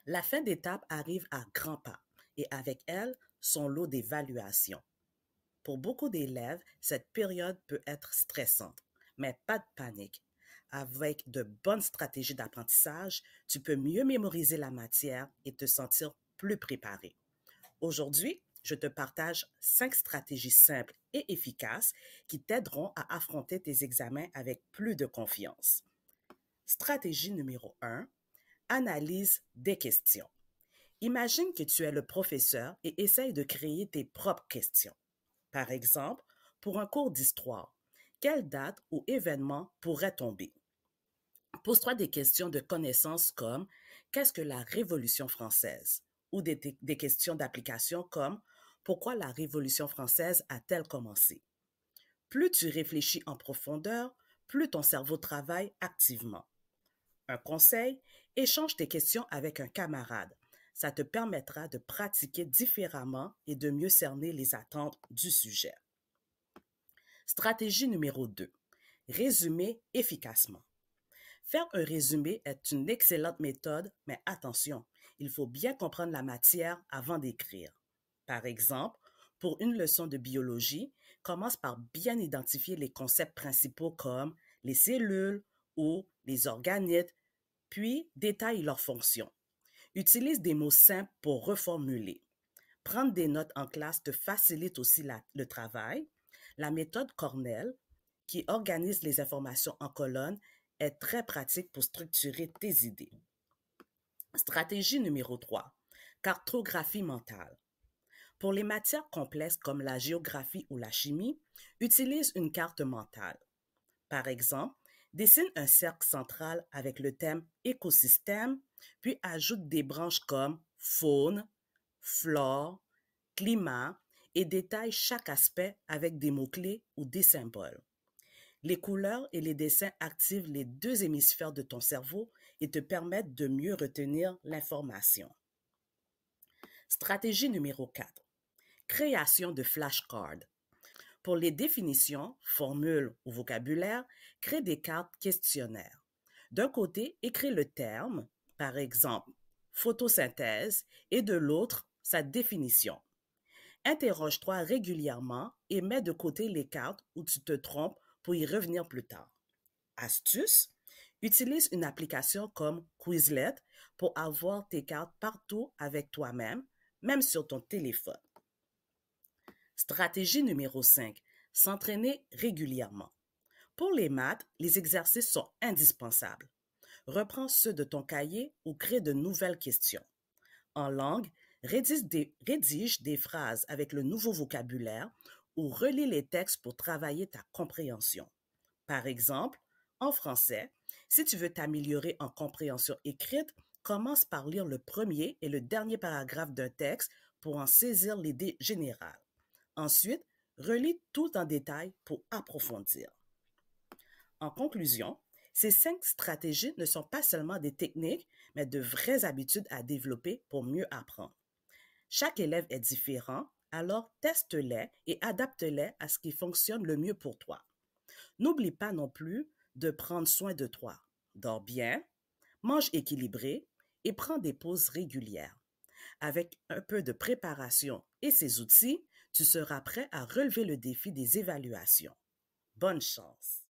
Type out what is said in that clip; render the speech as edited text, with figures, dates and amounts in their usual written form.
La fin d'étape arrive à grands pas et avec elle, son lot d'évaluations. Pour beaucoup d'élèves, cette période peut être stressante, mais pas de panique. Avec de bonnes stratégies d'apprentissage, tu peux mieux mémoriser la matière et te sentir plus préparé. Aujourd'hui, je te partage 5 stratégies simples et efficaces qui t'aideront à affronter tes examens avec plus de confiance. Stratégie numéro 1, analyse des questions. Imagine que tu es le professeur et essaye de créer tes propres questions. Par exemple, pour un cours d'histoire, quelle date ou événement pourrait tomber? Pose-toi des questions de connaissance comme qu'est-ce que la Révolution française? Ou des questions d'application comme pourquoi la Révolution française a-t-elle commencé? Plus tu réfléchis en profondeur, plus ton cerveau travaille activement. Un conseil, échange tes questions avec un camarade. Ça te permettra de pratiquer différemment et de mieux cerner les attentes du sujet. Stratégie numéro 2. Résumer efficacement. Faire un résumé est une excellente méthode, mais attention, il faut bien comprendre la matière avant d'écrire. Par exemple, pour une leçon de biologie, commence par bien identifier les concepts principaux comme les cellules ou les organites, puis détaille leurs fonctions. Utilise des mots simples pour reformuler. Prendre des notes en classe te facilite aussi le travail. La méthode Cornell, qui organise les informations en colonnes, est très pratique pour structurer tes idées. Stratégie numéro 3. Cartographie mentale. Pour les matières complexes comme la géographie ou la chimie, utilise une carte mentale. Par exemple, dessine un cercle central avec le thème écosystème, puis ajoute des branches comme faune, flore, climat et détaille chaque aspect avec des mots-clés ou des symboles. Les couleurs et les dessins activent les deux hémisphères de ton cerveau et te permettent de mieux retenir l'information. Stratégie numéro 4. Création de flashcards. Pour les définitions, formules ou vocabulaire, crée des cartes questionnaires. D'un côté, écris le terme, par exemple photosynthèse, et de l'autre, sa définition. Interroge-toi régulièrement et mets de côté les cartes où tu te trompes pour y revenir plus tard. Astuce, utilise une application comme Quizlet pour avoir tes cartes partout avec toi-même, même sur ton téléphone. Stratégie numéro 5. S'entraîner régulièrement. Pour les maths, les exercices sont indispensables. Reprends ceux de ton cahier ou crée de nouvelles questions. En langue, rédige des phrases avec le nouveau vocabulaire ou relis les textes pour travailler ta compréhension. Par exemple, en français, si tu veux t'améliorer en compréhension écrite, commence par lire le premier et le dernier paragraphe d'un texte pour en saisir l'idée générale. Ensuite, relis tout en détail pour approfondir. En conclusion, ces 5 stratégies ne sont pas seulement des techniques, mais de vraies habitudes à développer pour mieux apprendre. Chaque élève est différent, alors teste-les et adapte-les à ce qui fonctionne le mieux pour toi. N'oublie pas non plus de prendre soin de toi. Dors bien, mange équilibré et prends des pauses régulières. Avec un peu de préparation et ces outils, tu seras prêt à relever le défi des évaluations. Bonne chance!